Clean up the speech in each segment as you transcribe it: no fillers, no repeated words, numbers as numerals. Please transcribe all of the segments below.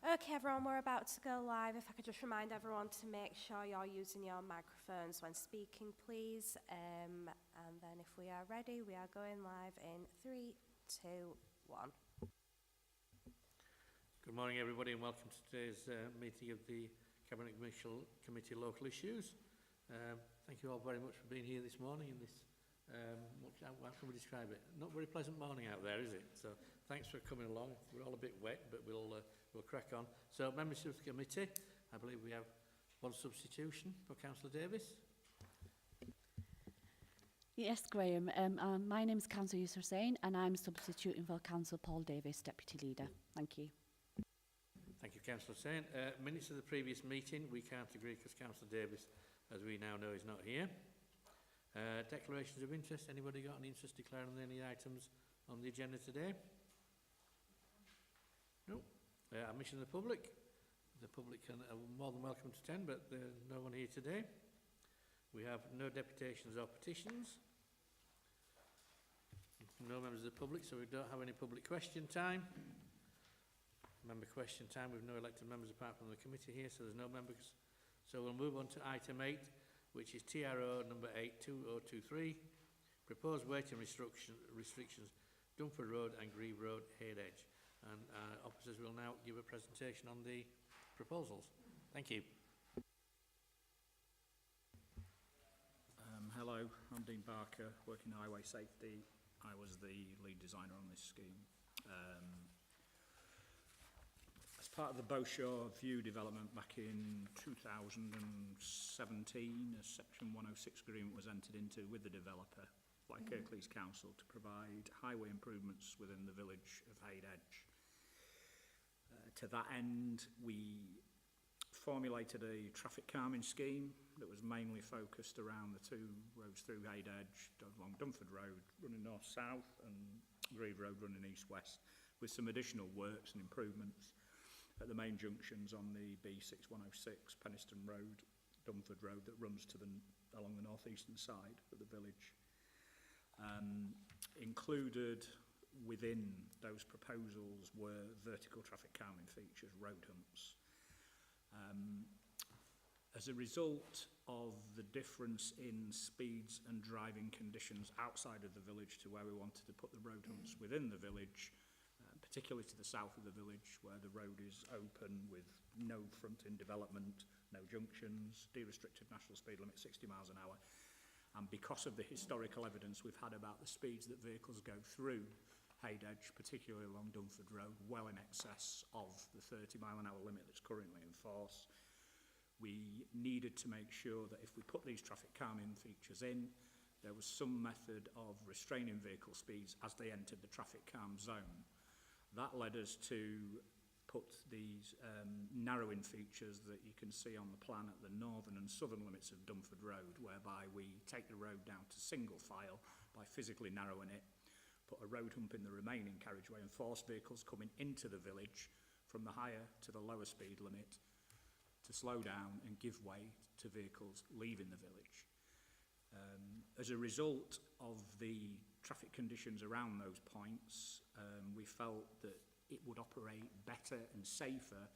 Okay, everyone, we're about to go live. If I could just remind everyone to make sure you're using your microphones when speaking, please. And then if we are ready, we are going live in 3, 2, 1. Good morning, everybody, and welcome to today's meeting of the Cabinet Committee Local Issues. Thank you all very much for being here this morning in this, how can we describe it? Not very pleasant morning out there, is it? So thanks for coming along. We're all a bit wet, but we'll crack on. So members of the committee, I believe we have one substitution for Councillor Davis. Yes, Graham. My name is Councillor Yusuf Hussain and I'm substituting for Councillor Paul Davis, Deputy Leader. Thank you. Thank you, Councillor Hussain. Minutes of the previous meeting, we can't agree because Councillor Davis, as we now know, is not here. Declarations of interest. Anybody got an interest declaring any items on the agenda today? No. Admission of the public. The public are more than welcome to attend, but there's no one here today. We have no deputations or petitions. No members of the public, so we don't have any public question time. Member question time. We've no elected members apart from the committee here, so there's no members. So we'll move on to item 8, which is TRO number 82023, proposed weighting restrictions, Dunford Road and Grieve Road, Haydedge. And officers will now give a presentation on the proposals. Thank you. Hello, I'm Dean Barker, working Highway Safety. I was the lead designer on this scheme. As part of the Beaushore View development back in 2017, a Section 106 agreement was entered into with the developer by Kirklees Council to provide highway improvements within the village of Haydedge. To that end, we formulated a traffic calming scheme that was mainly focused around the two roads through Haydedge, along Dunford Road running north-south and Grieve Road running east-west, with some additional works and improvements at the main junctions on the B6106 Penistone Road, Dunford Road, that runs to along the northeastern side of the village. Included within those proposals were vertical traffic calming features, road humps. As a result of the difference in speeds and driving conditions outside of the village to where we wanted to put the road humps within the village, particularly to the south of the village where the road is open with no front-end development, no junctions, de-restricted national speed limit 60 miles an hour. And because of the historical evidence we've had about the speeds that vehicles go through Haydedge, particularly along Dunford Road, well in excess of the 30 mile an hour limit that's currently in force, we needed to make sure that if we put these traffic calming features in, there was some method of restraining vehicle speeds as they entered the traffic calm zone. That led us to put these narrowing features that you can see on the plan at the northern and southern limits of Dunford Road, whereby we take the road down to single file by physically narrowing it, put a road hump in the remaining carriageway and force vehicles coming into the village from the higher to the lower speed limit to slow down and give way to vehicles leaving the village. As a result of the traffic conditions around those points, we felt that it would operate better and safer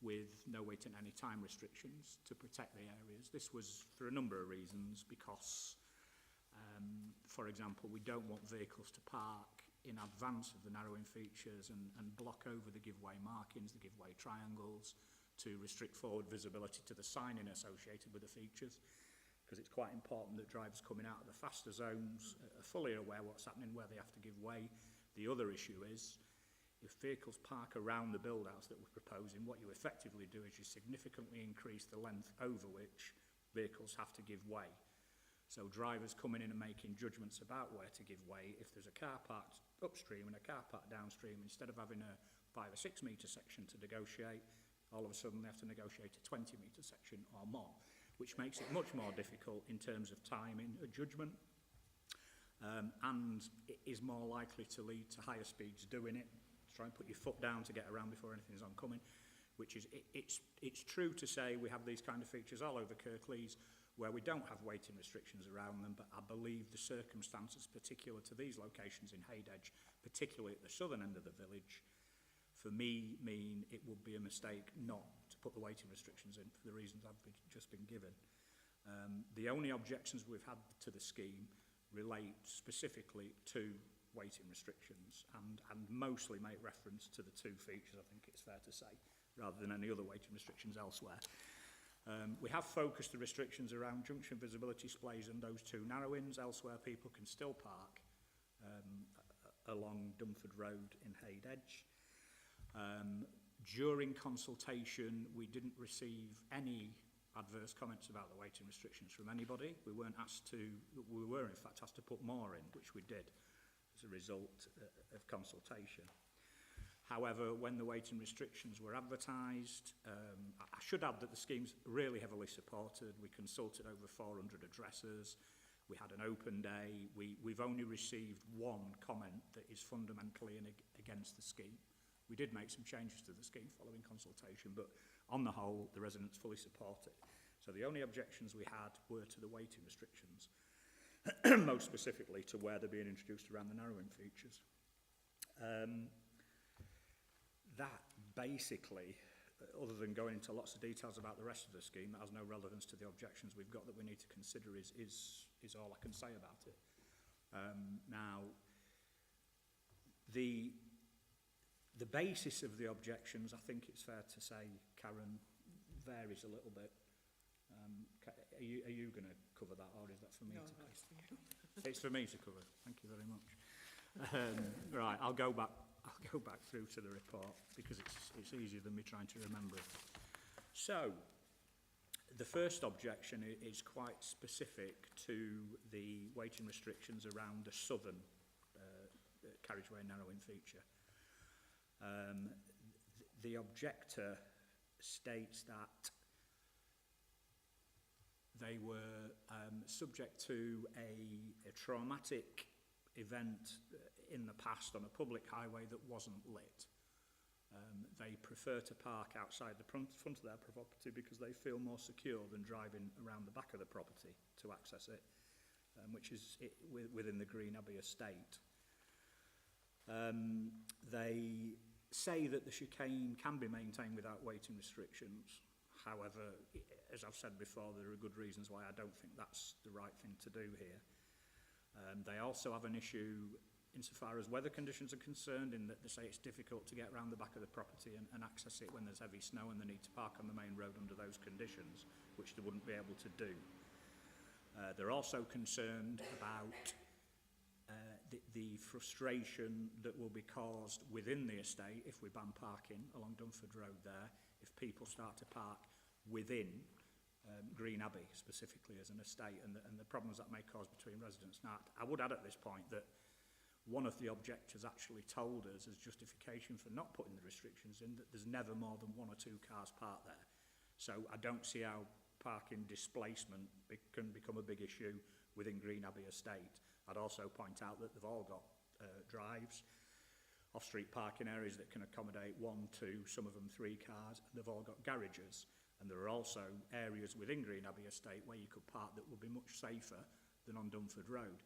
with no wait and any time restrictions to protect the areas. This was for a number of reasons, because for example, we don't want vehicles to park in advance of the narrowing features and block over the giveaway markings, the giveaway triangles, to restrict forward visibility to the signing associated with the features, because it's quite important that drivers coming out of the faster zones are fully aware what's happening, where they have to give way. The other issue is, if vehicles park around the build-outs that we're proposing, what you effectively do is you significantly increase the length over which vehicles have to give way. So drivers coming in and making judgments about where to give way, if there's a car parked upstream and a car parked downstream, instead of having a 5 or 6 metre section to negotiate, all of a sudden they have to negotiate a 20 metre section or more, which makes it much more difficult in terms of timing, a judgment, and it is more likely to lead to higher speeds doing it. Try and put your foot down to get around before anything is oncoming, which is, it's true to say we have these kind of features all over Kirklees where we don't have waiting restrictions around them, but I believe the circumstances particular to these locations in Haydedge, particularly at the southern end of the village, for me mean it would be a mistake not to put the weighting restrictions in for the reasons I've just been given. The only objections we've had to the scheme relate specifically to weighting restrictions and mostly make reference to the 2 features, I think it's fair to say, rather than any other weighting restrictions elsewhere. We have focused the restrictions around junction visibility displays and those 2 narrow-ins. Elsewhere, people can still park along Dunford Road in Haydedge. During consultation, we didn't receive any adverse comments about the weighting restrictions from anybody. We were in fact asked to put more in, which we did as a result of consultation. However, when the weighting restrictions were advertised, I should add that the scheme's really heavily supported. We consulted over 400 addresses. We had an open day. We've only received 1 comment that is fundamentally against the scheme. We did make some changes to the scheme following consultation, but on the whole, the residents fully support it. So the only objections we had were to the weighting restrictions, most specifically to where they're being introduced around the narrowing features. That basically, other than going into lots of details about the rest of the scheme, that has no relevance to the objections we've got that we need to consider is all I can say about it. Now, the basis of the objections, I think it's fair to say, Karen, varies a little bit. Are you going to cover that, or is that for me to cover? It's for me to cover. Thank you very much. Right, I'll go back through to the report because it's easier than me trying to remember it. So, the first objection is quite specific to the weighting restrictions around the southern carriageway narrowing feature. The objector states that they were subject to a traumatic event in the past on a public highway that wasn't lit. They prefer to park outside the front of their property because they feel more secure than driving around the back of the property to access it, which is within the Green Abbey estate. They say that the chicane can be maintained without weighting restrictions. However, as I've said before, there are good reasons why I don't think that's the right thing to do here. They also have an issue insofar as weather conditions are concerned, in that they say it's difficult to get around the back of the property and access it when there's heavy snow and they need to park on the main road under those conditions, which they wouldn't be able to do. They're also concerned about the frustration that will be caused within the estate if we ban parking along Dunford Road there, if people start to park within Green Abbey specifically as an estate, and the problems that may cause between residents. Now, I would add at this point that one of the objectors actually told us as justification for not putting the restrictions in that there's never more than 1 or 2 cars parked there. So I don't see how parking displacement can become a big issue within Green Abbey estate. I'd also point out that they've all got drives, off-street parking areas that can accommodate 1, 2, some of them 3 cars, and they've all got garages. And there are also areas within Green Abbey estate where you could park that would be much safer than on Dunford Road.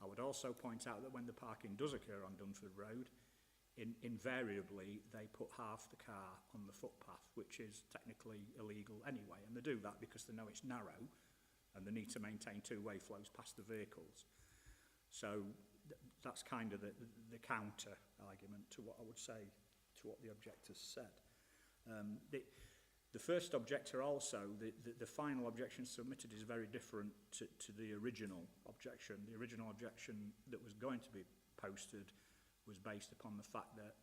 I would also point out that when the parking does occur on Dunford Road, invariably they put half the car on the footpath, which is technically illegal anyway, and they do that because they know it's narrow and they need to maintain 2-way flows past the vehicles. So that's kind of the counter argument to what I would say to what the objectors said. The first objector also, the final objection submitted is very different to the original objection. The original objection that was going to be posted was based upon the fact that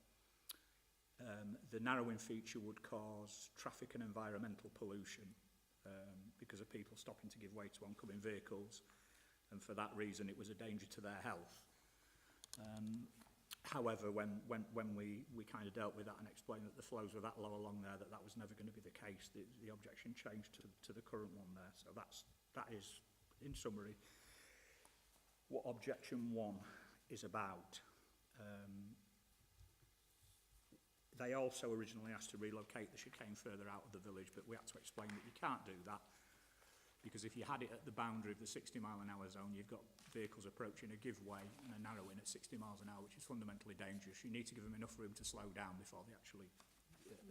the narrowing feature would cause traffic and environmental pollution because of people stopping to give way to oncoming vehicles, and for that reason it was a danger to their health. However, when we kind of dealt with that and explained that the flows were that low along there, that was never going to be the case, the objection changed to the current one there. So that is, in summary, what objection 1 is about. They also originally asked to relocate the chicane further out of the village, but we had to explain that you can't do that Because if you had it at the boundary of the 60-mile-an-hour zone, you've got vehicles approaching a giveaway and a narrowing at 60 miles an hour, which is fundamentally dangerous. You need to give them enough room to slow down before they actually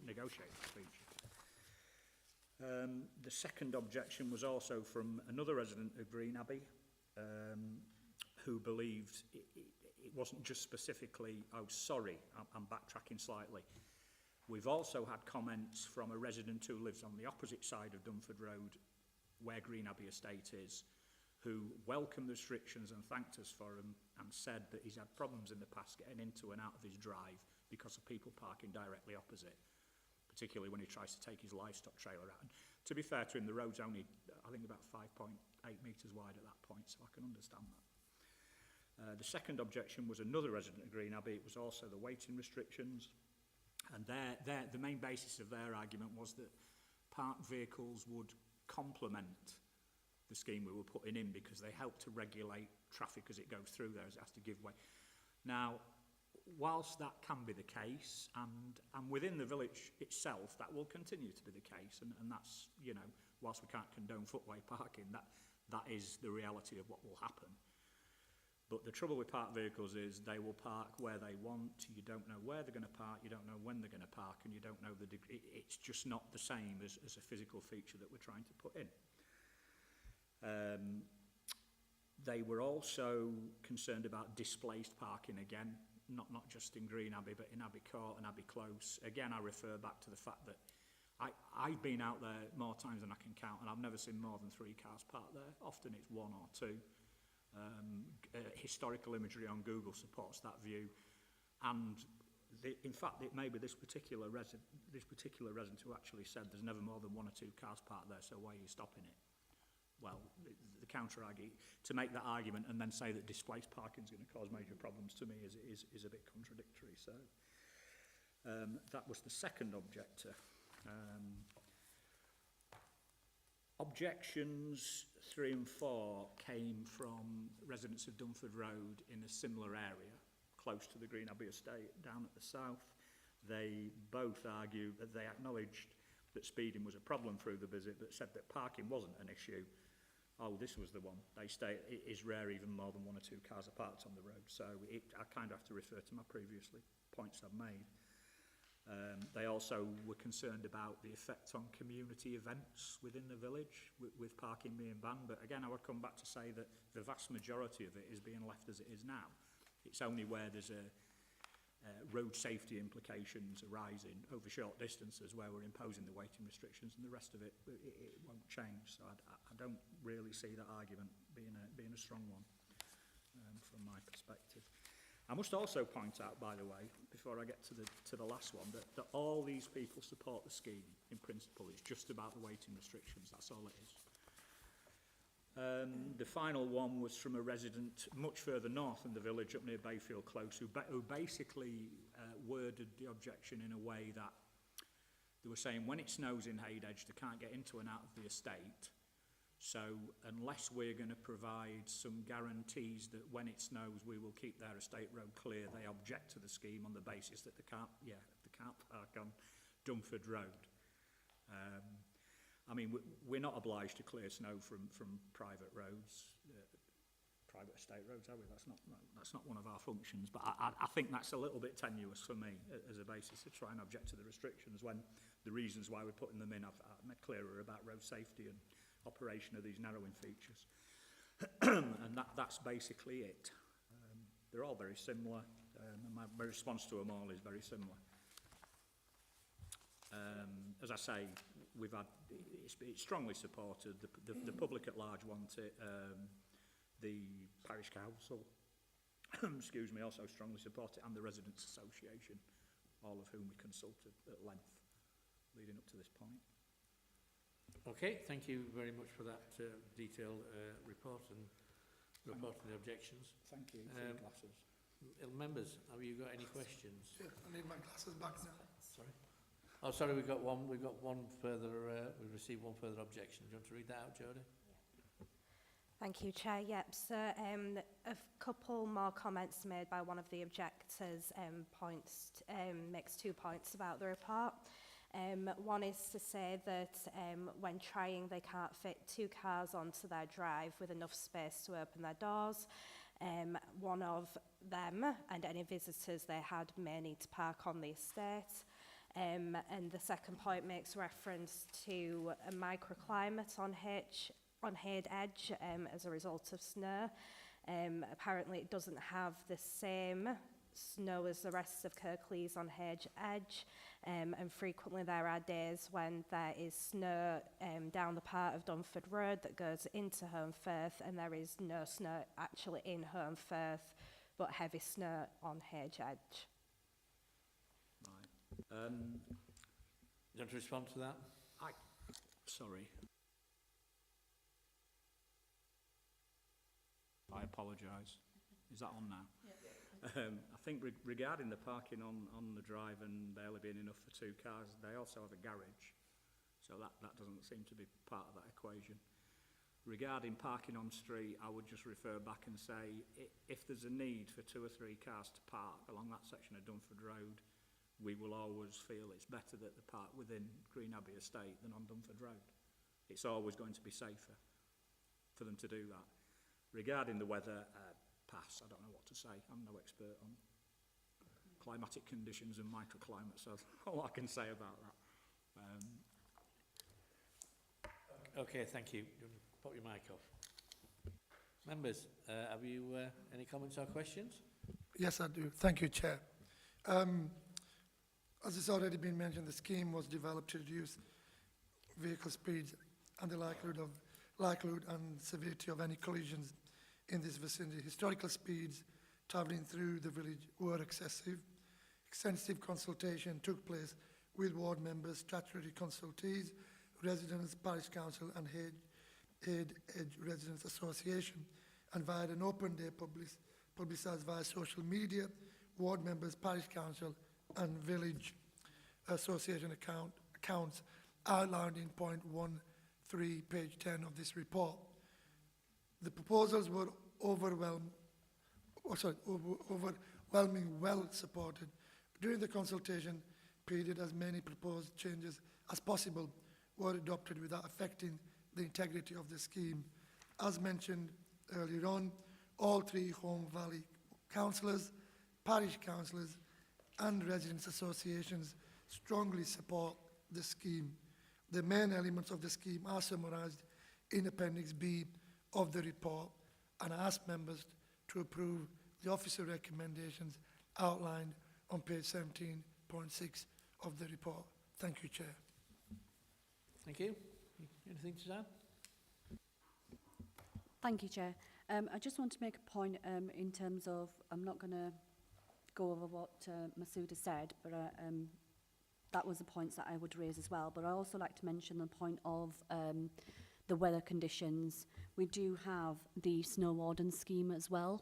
negotiate that feature. The second objection was also from another resident of Green Abbey, who believed it wasn't just specifically, oh, sorry, I'm backtracking slightly. We've also had comments from a resident who lives on the opposite side of Dunford Road, where Green Abbey Estate is, who welcomed the restrictions and thanked us for them and said that he's had problems in the past getting into and out of his drive because of people parking directly opposite, particularly when he tries to take his livestock trailer out. And to be fair to him, the road's only, I think, about 5.8 metres wide at that point, so I can understand that. The second objection was another resident of Green Abbey. It was also the waiting restrictions. And the main basis of their argument was that parked vehicles would complement the scheme we were putting in because they help to regulate traffic as it goes through there, as it has to give way. Now, whilst that can be the case, and within the village itself, that will continue to be the case, and that's, you know, whilst we can't condone footway parking, that is the reality of what will happen. But the trouble with parked vehicles is they will park where they want. You don't know where they're going to park, you don't know when they're going to park, and you don't know the degree. It's just not the same as a physical feature that we're trying to put in. They were also concerned about displaced parking again, not just in Green Abbey, but in Abbey Court and Abbey Close. Again, I refer back to the fact that I've been out there more times than I can count, and I've never seen more than 3 cars parked there. Often it's 1 or 2. Historical imagery on Google supports that view, and in fact it may be this particular resident who actually said there's never more than 1 or 2 cars parked there, so why are you stopping it? Well, the counter argument to make that argument and then say that displaced parking is going to cause major problems to me is a bit contradictory. So that was the second objector. Objections 3 and 4 came from residents of Dunford Road in a similar area, close to the Green Abbey Estate, down at the south. They both argued that they acknowledged that speeding was a problem through the visit, but said that parking wasn't an issue. Oh, this was the one. They state it is rare even more than 1 or 2 cars are parked on the road. So I kind of have to refer to my previously points I've made. They also were concerned about the effect on community events within the village with parking being banned. But again, I would come back to say that the vast majority of it is being left as it is now. It's only where there's road safety implications arising over short distances where we're imposing the waiting restrictions, and the rest of it won't change. So I don't really see that argument being a strong one from my perspective. I must also point out, by the way, before I get to the last one, that all these people support the scheme in principle. It's just about the waiting restrictions, that's all it is. The final one was from a resident much further north in the village, up near Bayfield Close, who basically worded the objection in a way that they were saying when it snows in Haydedge, they can't get into and out of the estate. So unless we're going to provide some guarantees that when it snows we will keep their estate road clear, they object to the scheme on the basis that they can't park on Dunford Road. I mean, we're not obliged to clear snow from private roads, private estate roads, are we? That's not one of our functions. But I think that's a little bit tenuous for me as a basis to try and object to the restrictions when the reasons why we're putting them in I've made clearer about road safety and operation of these narrowing features. And that's basically it. They're all very similar, and my response to them all is very similar. As I say, it's strongly supported. The public at large want it. The parish council, excuse me, also strongly support it, and the residents' association, all of whom we consulted at length leading up to this point. Okay, thank you very much for that detailed report and report on the objections. Thank you for the glasses. Members, have you got any questions? Yeah, I need my glasses back now. Sorry. Oh, sorry, we've got one further, we've received one further objection. Do you want to read that out, Jodie? Thank you, Chair. Yep, so a couple more comments made by one of the objectors makes 2 points about the report. One is to say that when trying, they can't fit 2 cars onto their drive with enough space to open their doors. One of them and any visitors they had may need to park on the estate. And the second point makes reference to a microclimate on Hayed Edge as a result of snow. Apparently it doesn't have the same snow as the rest of Kirklees on Hayed Edge, and frequently there are days when there is snow down the part of Dunford Road that goes into Home Firth, and there is no snow actually in Home Firth, but heavy snow on Hayed Edge. Right. You want to respond to that? Sorry. I apologise. Is that on now? I think regarding the parking on the drive and barely being enough for 2 cars, they also have a garage. So that doesn't seem to be part of that equation. Regarding parking on street, I would just refer back and say, if there's a need for 2 or 3 cars to park along that section of Dunford Road, we will always feel it's better that they park within Green Abbey Estate than on Dunford Road. It's always going to be safer for them to do that. Regarding the weather, pass, I don't know what to say. I'm no expert on climatic conditions and microclimates, so that's all I can say about that. Okay, thank you. Pop your mic off. Members, have you any comments or questions? Yes, I do. Thank you, Chair. As has already been mentioned, the scheme was developed to reduce vehicle speeds and the likelihood and severity of any collisions in this vicinity. Historical speeds travelling through the village were excessive. Extensive consultation took place with ward members, statutory consultees, residents, parish council and Hayed Edge Residents Association, and via an open day publicised via social media, ward members, parish council and village association accounts outlined in point 1.3, page 10 of this report. The proposals were overwhelming well supported. During the consultation period, as many proposed changes as possible were adopted without affecting the integrity of the scheme. As mentioned earlier on, all 3 Home Valley councillors, parish councillors and residents associations strongly support the scheme. The main elements of the scheme are summarised in Appendix B of the report, and I ask members to approve the officer recommendations outlined on page 17.6 of the report. Thank you, Chair. Thank you. Anything to add? Thank you, Chair. I just want to make a point in terms of, I'm not going to go over what Masood has said, but that was the points that I would raise as well. But I also like to mention the point of the weather conditions. We do have the snow warden scheme as well,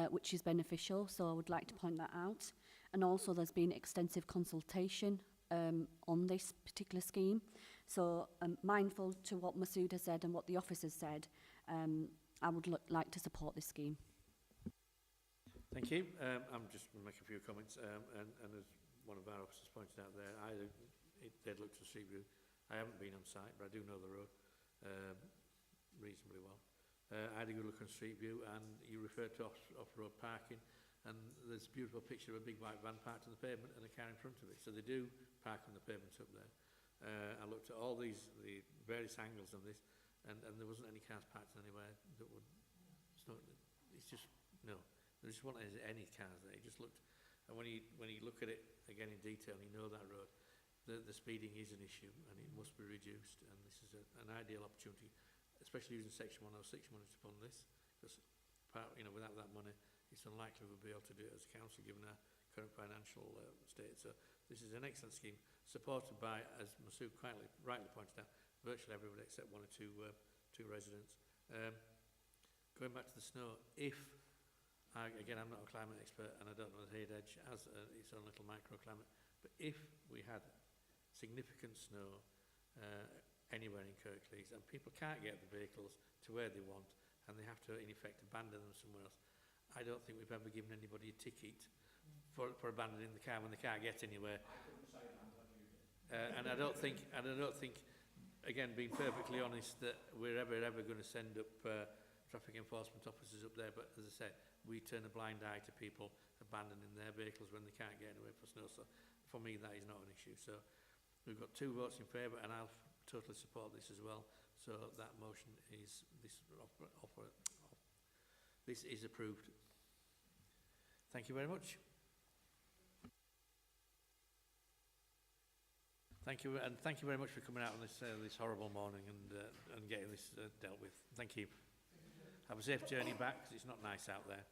which is beneficial, so I would like to point that out. And also there's been extensive consultation on this particular scheme. So mindful to what Masood has said and what the officers said, I would like to support this scheme. Thank you. I'm just going to make a few comments, and as one of our officers pointed out there, they'd looked at Street View. I haven't been on site, but I do know the road reasonably well. I had a good look on Street View, and you referred to off-road parking, and there's a beautiful picture of a big white van parked on the pavement and a car in front of it. So they do park on the pavement up there. I looked at all the various angles on this, and there wasn't any cars parked anywhere that would. It's just no. There just weren't any cars there. It just looked, and when you look at it again in detail, and you know that road, the speeding is an issue, and it must be reduced. And this is an ideal opportunity, especially using Section 106 money to fund this, because without that money, it's unlikely we'll be able to do it as a council given our current financial state. So this is an excellent scheme, supported by, as Masood rightly pointed out, virtually everybody except 1 or 2 residents. Going back to the snow, again, I'm not a climate expert, and I don't know that Hayed Edge has its own little microclimate, but if we had significant snow anywhere in Kirklees and people can't get the vehicles to where they want and they have to, in effect, abandon them somewhere else, I don't think we've ever given anybody a ticket for abandoning the car when they can't get anywhere. I couldn't say that, I'm glad you did. And I don't think, again, being perfectly honest, that we're ever going to send up traffic enforcement officers up there. But as I said, we turn a blind eye to people abandoning their vehicles when they can't get anywhere for snow. So for me, that is not an issue. So we've got 2 votes in favour, and I'll totally support this as well. So that motion is, this is approved. Thank you very much. Thank you, and thank you very much for coming out on this this horrible morning and getting this dealt with. Thank you. Have a safe journey back, because it's not nice out there.